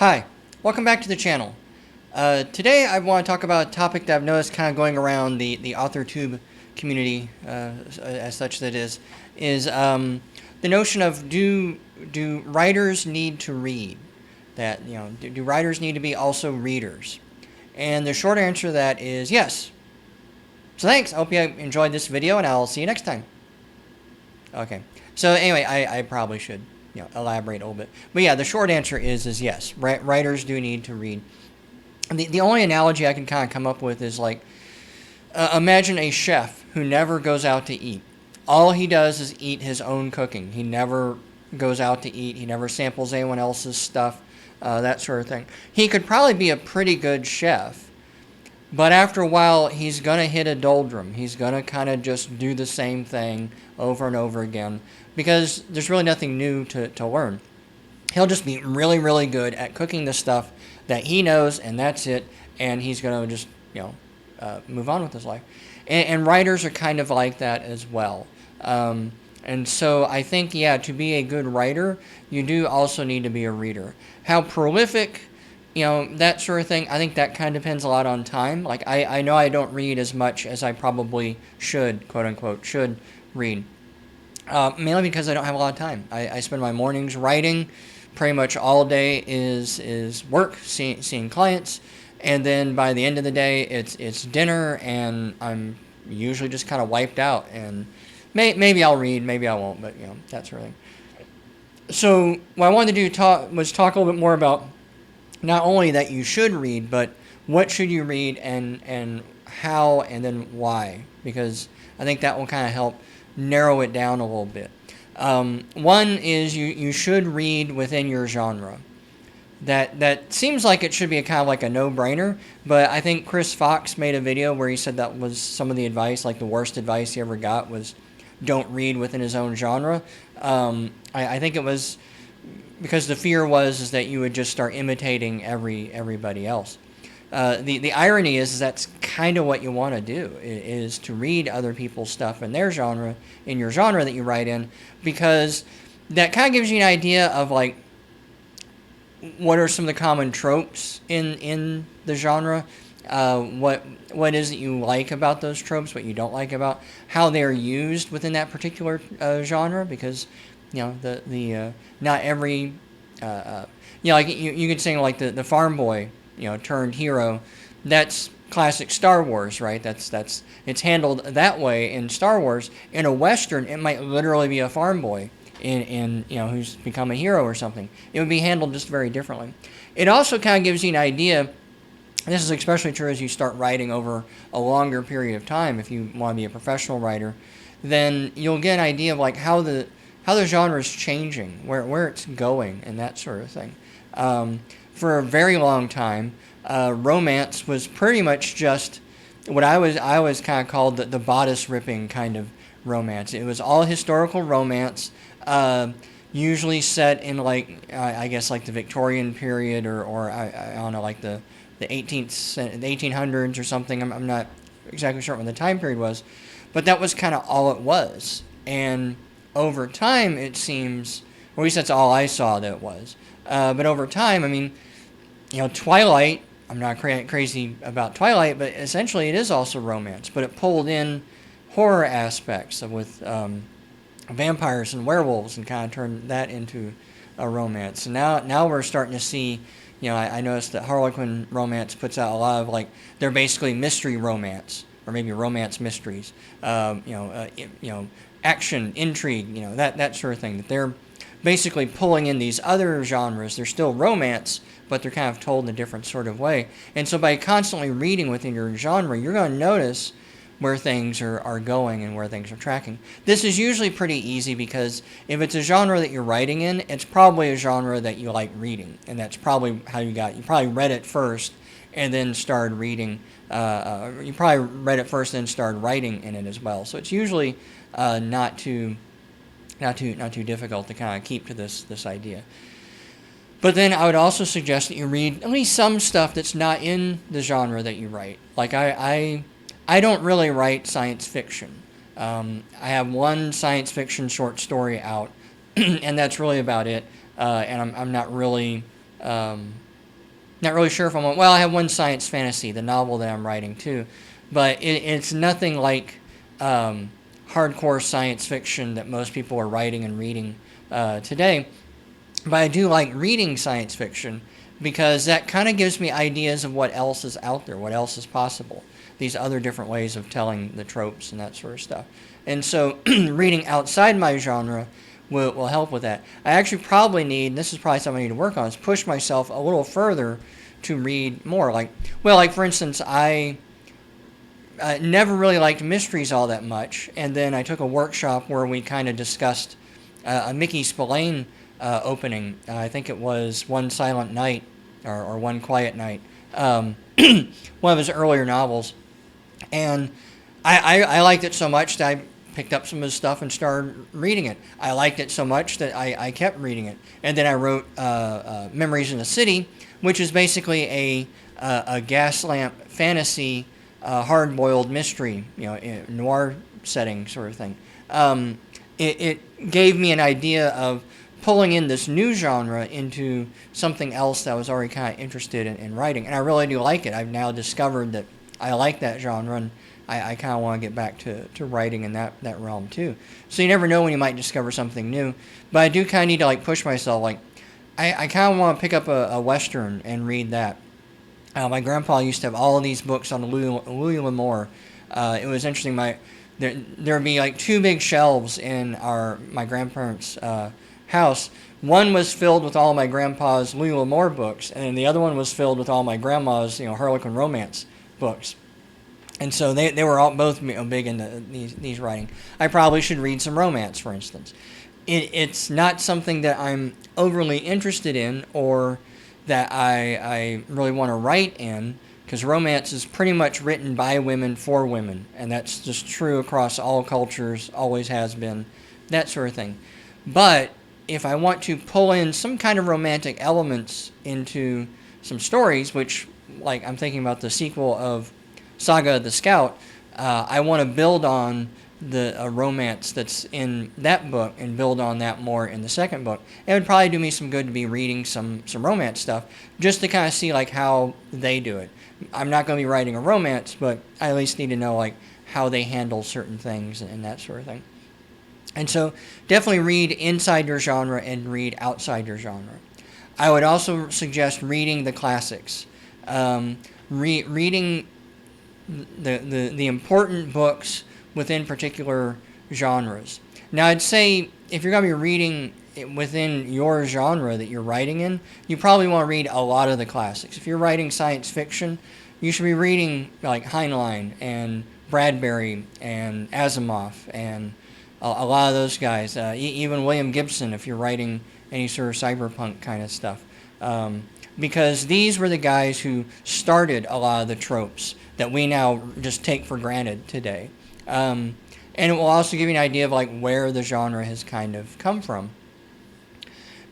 Hi, welcome back to the channel. Today I want to talk about a topic that I've noticed kind of going around the AuthorTube community, as such that is the notion of do writers need to read? That, do writers need to be also readers? And the short answer to that is yes. So thanks, I hope you enjoyed this video and I'll see you next time. Okay, so anyway, I probably should elaborate a little bit. But yeah, the short answer is yes. Writers do need to read. The only analogy I can kind of come up with is like, imagine a chef who never goes out to eat. All he does is eat his own cooking. He never goes out to eat. He never samples anyone else's stuff, that sort of thing. He could probably be a pretty good chef, but after a while, he's going to hit a doldrum. He's going to kind of just do the same thing over and over again because there's really nothing new to learn. He'll just be really, really good at cooking the stuff that he knows, and that's it, and he's going to just, move on with his life. And writers are kind of like that as well. And so I think, yeah, to be a good writer, you do also need to be a reader. How prolific, that sort of thing, I think that kind of depends a lot on time. Like, I know I don't read as much as I probably should, quote unquote, should read. Mainly because I don't have a lot of time. I spend my mornings writing. Pretty much all day is work, seeing clients. And then by the end of the day, it's dinner, and I'm usually just kind of wiped out. And maybe I'll read, maybe I won't, but, that sort of thing. So what I wanted to do was talk a little bit more about not only that you should read, but what should you read and how and then why, because I think that will kind of help narrow it down a little bit. One is you should read within your genre. That seems like it should be kind of like a no-brainer, but I think Chris Fox made a video where he said that was some of the advice, like the worst advice he ever got was don't read within his own genre. I think it was because the fear is that you would just start imitating everybody else. The irony is that's kind of what you want to do, is to read other people's stuff in their genre, in your genre that you write in, because that kind of gives you an idea of like what are some of the common tropes in the genre, what is it you like about those tropes, what you don't like about how they're used within that particular genre, because the not every like you could say like the farm boy turned hero, that's classic Star Wars, right? That's it's handled that way in Star Wars. In a Western, it might literally be a farm boy in who's become a hero or something. It would be handled just very differently. It also kind of gives you an idea. This is especially true as you start writing over a longer period of time. If you want to be a professional writer, then you'll get an idea of like how the genre is changing, where it's going, and that sort of thing. For a very long time, romance was pretty much just what I always kind of called the bodice ripping kind of romance. It was all historical romance, usually set in like I guess like the Victorian period or I don't know, like the 1800s or something. I'm not exactly sure when the time period was, but that was kind of all it was. And over time, it seems, or at least that's all I saw that it was. But over time, I mean, Twilight, I'm not crazy about Twilight, but essentially it is also romance, but it pulled in horror aspects with vampires and werewolves and kind of turned that into a romance. And now we're starting to see, I noticed that Harlequin Romance puts out a lot of like, they're basically mystery romance, or maybe romance mysteries, action, intrigue, that sort of thing, that they're basically pulling in these other genres. They're still romance, but they're kind of told in a different sort of way. And so by constantly reading within your genre, you're going to notice where things are going and where things are tracking. This is usually pretty easy because if it's a genre that you're writing in, it's probably a genre that you like reading. And that's probably how you probably read it first and then started reading. You probably read it first and then started writing in it as well. So it's usually not too difficult to kind of keep to this idea. But then I would also suggest that you read at least some stuff that's not in the genre that you write. Like I don't really write science fiction. I have one science fiction short story out, and that's really about it. And I'm not really Not really sure if I'm. Well, I have one science fantasy, the novel that I'm writing too, but it's nothing like hardcore science fiction that most people are writing and reading today. But I do like reading science fiction because that kind of gives me ideas of what else is out there, what else is possible, these other different ways of telling the tropes and that sort of stuff. And so reading outside my genre will help with that. I actually probably need, this is probably something I need to work on, is push myself a little further to read more. Like for instance, I never really liked mysteries all that much, and then I took a workshop where we kind of discussed a Mickey Spillane opening. I think it was One Silent Night or One Quiet Night, one of his earlier novels. And I liked it so much that I picked up some of his stuff and started reading it. I liked it so much that I kept reading it. And then I wrote Memories in the City, which is basically a gas lamp fantasy hard-boiled mystery, noir setting sort of thing. It gave me an idea of pulling in this new genre into something else that I was already kind of interested in writing. And I really do like it. I've now discovered that I like that genre, and I kind of want to get back to writing in that realm too. So you never know when you might discover something new. But I do kind of need to push myself. I kind of want to pick up a Western and read that. My grandpa used to have all of these books on Louis L'Amour. It was interesting. There would be two big shelves in my grandparents' house. One was filled with all my grandpa's Louis L'Amour books, and the other one was filled with all my grandma's Harlequin romance books. And so they were all both big into these writing. I probably should read some romance, for instance. It's not something that I'm overly interested in or that I really want to write in, because romance is pretty much written by women for women, and that's just true across all cultures, always has been, that sort of thing. But if I want to pull in some kind of romantic elements into some stories, which, I'm thinking about the sequel of Saga of the Scout, I want to build on the romance that's in that book and build on that more in the second book. It would probably do me some good to be reading some romance stuff just to kind of see how they do it. I'm not going to be writing a romance, but I at least need to know how they handle certain things and that sort of thing. And so definitely read inside your genre and read outside your genre. I would also suggest reading the classics. Reading the important books within particular genres. Now, I'd say if you're going to be reading within your genre that you're writing in, you probably want to read a lot of the classics. If you're writing science fiction, you should be reading Heinlein and Bradbury and Asimov and a lot of those guys. Even William Gibson, if you're writing any sort of cyberpunk kind of stuff. Because these were the guys who started a lot of the tropes that we now just take for granted today. And it will also give you an idea of where the genre has kind of come from.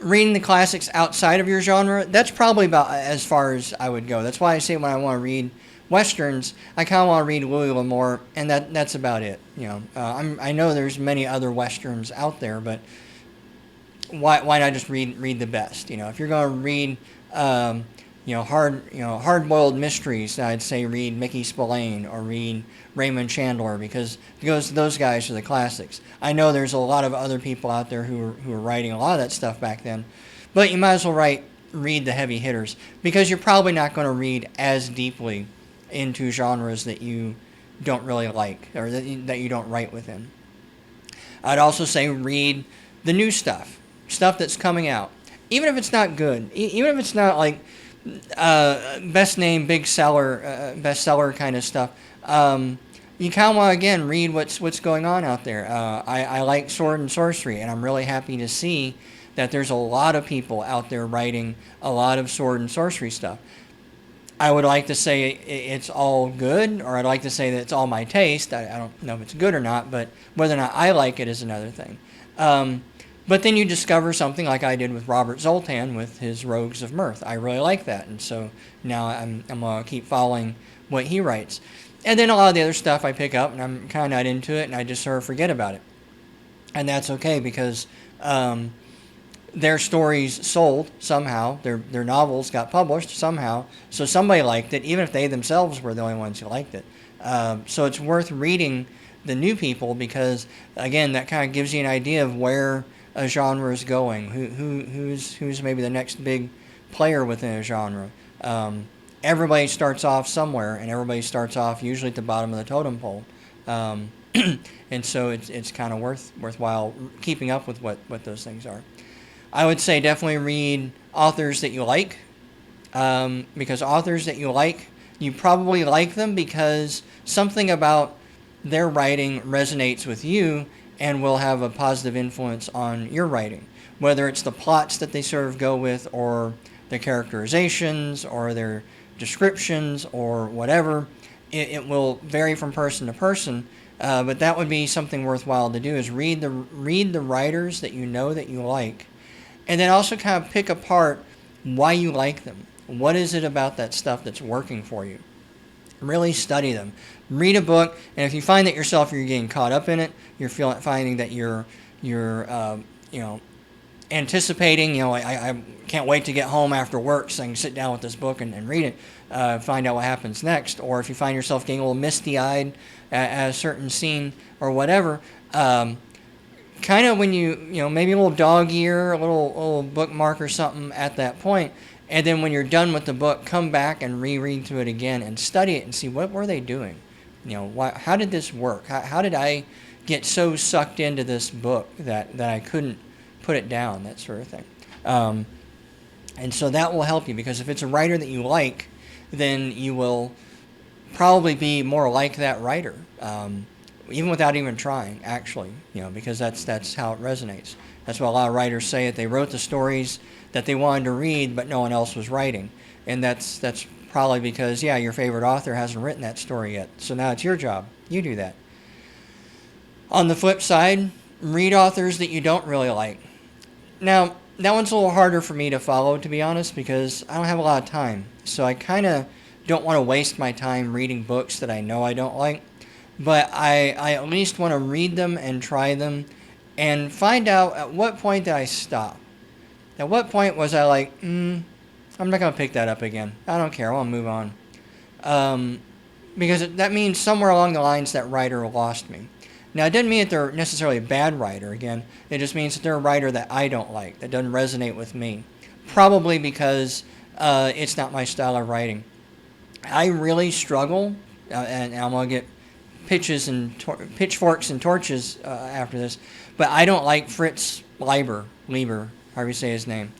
Reading the classics outside of your genre, that's probably about as far as I would go. That's why I say when I want to read Westerns, I kind of want to read Louis L'Amour, and that's about it. I know there's many other Westerns out there, but why not just read the best? If you're going to read hard-boiled mysteries, I'd say read Mickey Spillane or read Raymond Chandler, because those guys are the classics. I know there's a lot of other people out there who are writing a lot of that stuff back then, but you might as well read the heavy hitters, because you're probably not going to read as deeply into genres that you don't really like or that you don't write within. I'd also say read the new stuff that's coming out, even if it's not good, even if it's not best name, big seller, bestseller kind of stuff. You kind of want to, again, read what's going on out there. I like sword and sorcery, and I'm really happy to see that there's a lot of people out there writing a lot of sword and sorcery stuff. I would like to say it's all good, or I'd like to say that it's all my taste. I don't know if it's good or not, but whether or not I like it is another thing. But then you discover something like I did with Robert Zoltan with his Rogues of Mirth. I really like that, and so now I'm going to keep following what he writes. And then a lot of the other stuff I pick up, and I'm kind of not into it, and I just sort of forget about it. And that's okay, because their stories sold somehow. Their novels got published somehow. So somebody liked it, even if they themselves were the only ones who liked it. So it's worth reading the new people because, again, that kind of gives you an idea of where a genre is going. Who's maybe the next big player within a genre. Everybody starts off somewhere, and everybody starts off usually at the bottom of the totem pole. And so it's kind of worthwhile keeping up with what those things are. I would say definitely read authors that you like, because authors that you like, you probably like them because something about their writing resonates with you and will have a positive influence on your writing, whether it's the plots that they sort of go with or their characterizations or their descriptions or whatever. It will vary from person to person, but that would be something worthwhile to do, is read the writers that you know that you like, and then also kind of pick apart why you like them. What is it about that stuff that's working for you? Really study them. Read a book, and if you find that yourself you're getting caught up in it, you're finding that you're anticipating, I can't wait to get home after work so I can sit down with this book and read it, find out what happens next. Or if you find yourself getting a little misty-eyed at a certain scene or whatever, kind of when maybe a little dog ear, a little bookmark or something at that point, and then when you're done with the book, come back and reread through it again and study it and see what were they doing. How did this work? How did I get so sucked into this book that I couldn't put it down, that sort of thing. And so that will help you, because if it's a writer that you like, then you will probably be more like that writer, even without even trying, actually, because that's how it resonates. That's what a lot of writers say, that they wrote the stories that they wanted to read, but no one else was writing. And that's probably because, your favorite author hasn't written that story yet. So now it's your job. You do that. On the flip side, read authors that you don't really like. Now, that one's a little harder for me to follow, to be honest, because I don't have a lot of time. So I kind of don't want to waste my time reading books that I know I don't like. But I at least want to read them and try them and find out at what point did I stop. At what point was I like, I'm not going to pick that up again. I don't care. I want to move on. Because that means somewhere along the lines that writer lost me. Now, it doesn't mean that they're necessarily a bad writer, again. It just means that they're a writer that I don't like, that doesn't resonate with me. Probably because it's not my style of writing. I really struggle, and I'm going to get pitchforks and torches after this, but I don't like Fritz Leiber, however you say his name.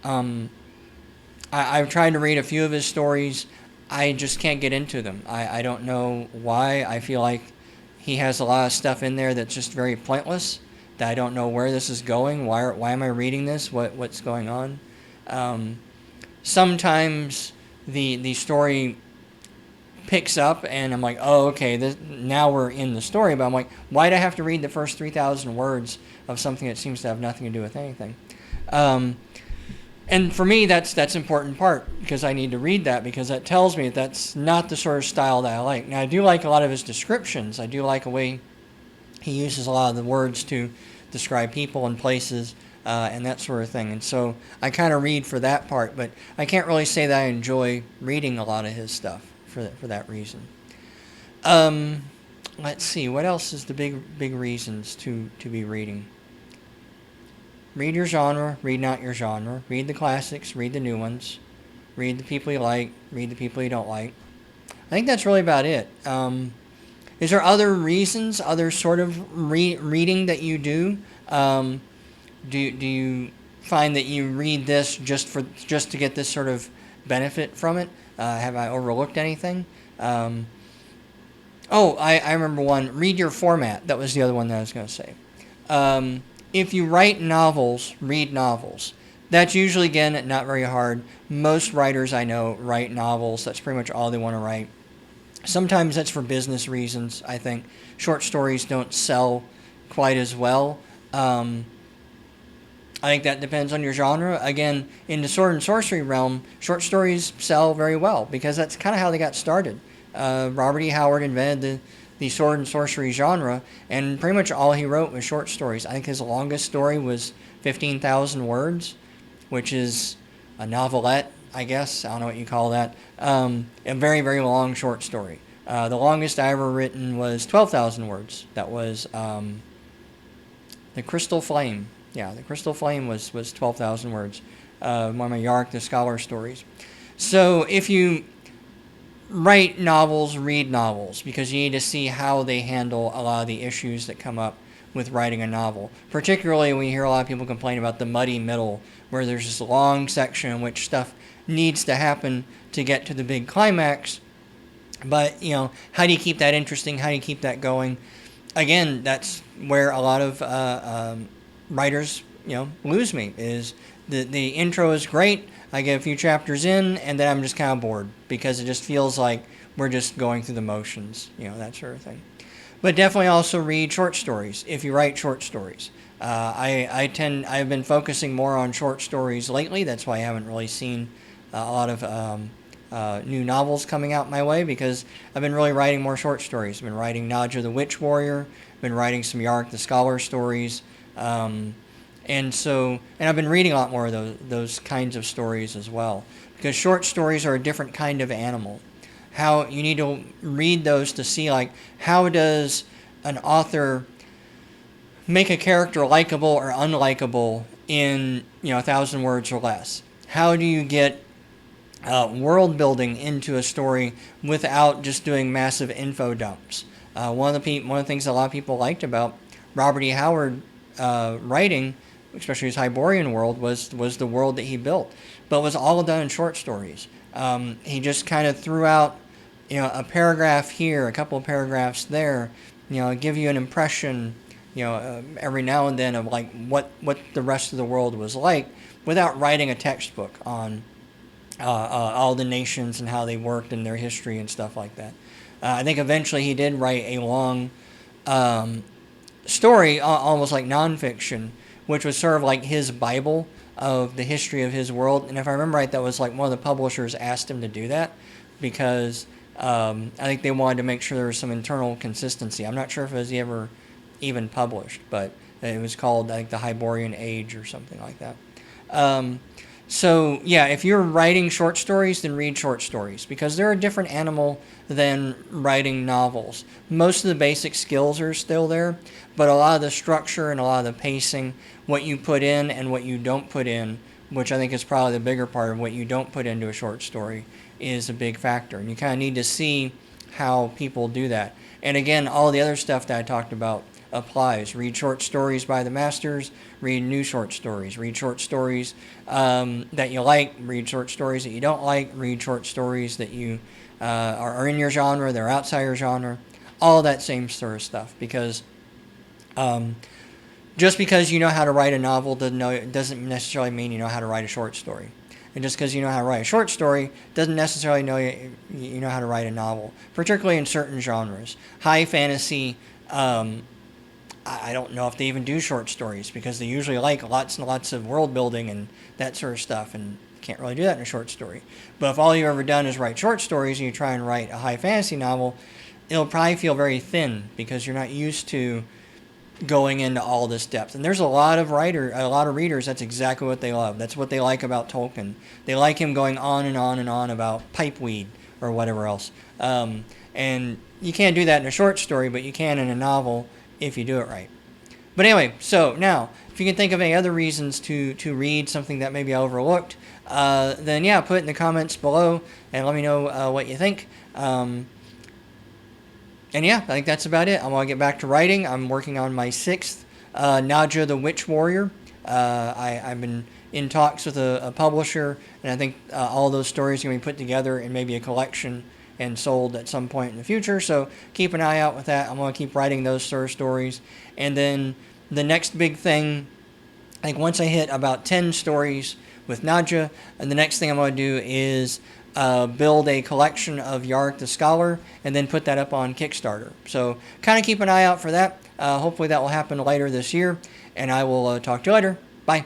I've tried to read a few of his stories. I just can't get into them. I don't know why. I feel like he has a lot of stuff in there that's just very pointless, that I don't know where this is going. Why am I reading this? What's going on? Sometimes the story picks up and I'm like, oh, okay, now we're in the story. But I'm like, why do I have to read the first 3,000 words of something that seems to have nothing to do with anything? And for me, that's an important part, because I need to read that, because that tells me that's not the sort of style that I like. Now, I do like a lot of his descriptions. I do like the way he uses a lot of the words to describe people and places and that sort of thing. And so I kind of read for that part, but I can't really say that I enjoy reading a lot of his stuff for that reason. Let's see, what else is the big reasons to be reading? Read your genre, read not your genre. Read the classics, read the new ones. Read the people you like, read the people you don't like. I think that's really about it. Is there other reasons, other sort of reading that you do? Do you find that you read this just to get this sort of benefit from it? Have I overlooked anything? I remember one. Read your format. That was the other one that I was going to say. If you write novels, read novels. That's usually, again, not very hard. Most writers I know write novels. That's pretty much all they want to write. Sometimes that's for business reasons, I think. Short stories don't sell quite as well. I think that depends on your genre. Again, in the sword and sorcery realm, short stories sell very well, because that's kind of how they got started. Robert E. Howard invented the sword and sorcery genre, and pretty much all he wrote was short stories. I think his longest story was 15,000 words, which is a novelette, I guess. I don't know what you call that. A very, very long short story. The longest I ever written was 12,000 words. That was The Crystal Flame. Yeah, The Crystal Flame was 12,000 words. One of my Yark the Scholar stories. So if you write novels, read novels, because you need to see how they handle a lot of the issues that come up with writing a novel. Particularly when you hear a lot of people complain about the muddy middle, where there's this long section in which stuff needs to happen to get to the big climax. But, how do you keep that interesting? How do you keep that going? Again, that's where a lot of writers, lose me, is the intro is great. I get a few chapters in, and then I'm just kind of bored because it just feels like we're just going through the motions, that sort of thing. But definitely also read short stories if you write short stories. I've been focusing more on short stories lately. That's why I haven't really seen a lot of new novels coming out my way, because I've been really writing more short stories. I've been writing Nadja the Witch Warrior. I've been writing some Yark the Scholar stories. And I've been reading a lot more of those kinds of stories as well, because short stories are a different kind of animal. How you need to read those to see, like, how does an author make a character likable or unlikable in 1,000 words or less? How do you get world building into a story without just doing massive info dumps? One of the things a lot of people liked about Robert E. Howard writing, especially his Hyborian world, was the world that he built, but it was all done in short stories. He just kind of threw out, a paragraph here, a couple of paragraphs there, give you an impression, every now and then of like what the rest of the world was like, without writing a textbook on all the nations and how they worked and their history and stuff like that. I think eventually he did write a long story, almost like nonfiction, which was sort of like his Bible of the history of his world. And if I remember right, that was like one of the publishers asked him to do that because I think they wanted to make sure there was some internal consistency. I'm not sure if it was ever even published, but it was called, I think, the Hyborian Age or something like that. So, yeah, if you're writing short stories, then read short stories, because they're a different animal than writing novels. Most of the basic skills are still there, but a lot of the structure and a lot of the pacing, what you put in and what you don't put in, which I think is probably the bigger part of what you don't put into a short story, is a big factor. And you kind of need to see how people do that. And again, all the other stuff that I talked about applies. Read short stories by the masters, read new short stories, read short stories that you like, read short stories that you don't like, read short stories that you are in your genre, they're outside your genre, all that same sort of stuff. Because just because you know how to write a novel doesn't necessarily mean you know how to write a short story. And just because you know how to write a short story doesn't necessarily know you know how to write a novel, particularly in certain genres. High fantasy, I don't know if they even do short stories, because they usually like lots and lots of world building and that sort of stuff, and can't really do that in a short story. But if all you've ever done is write short stories and you try and write a high fantasy novel, it'll probably feel very thin because you're not used to going into all this depth. And there's a lot of readers, that's exactly what they love. That's what they like about Tolkien. They like him going on and on and on about pipeweed or whatever else. And you can't do that in a short story, but you can in a novel if you do it right. But anyway, so now, if you can think of any other reasons to read something that maybe I overlooked, then yeah, put it in the comments below and let me know what you think. And yeah, I think that's about it. I want to get back to writing. I'm working on my 6th Nadja the Witch Warrior. I've been in talks with a publisher, and I think all those stories are going to be put together in maybe a collection and sold at some point in the future. So keep an eye out with that. I'm going to keep writing those sort of stories. And then the next big thing, I think once I hit about 10 stories with Nadja, and the next thing I'm going to do is build a collection of Yark the Scholar and then put that up on Kickstarter. So kind of keep an eye out for that. Hopefully that will happen later this year, and I will talk to you later. Bye.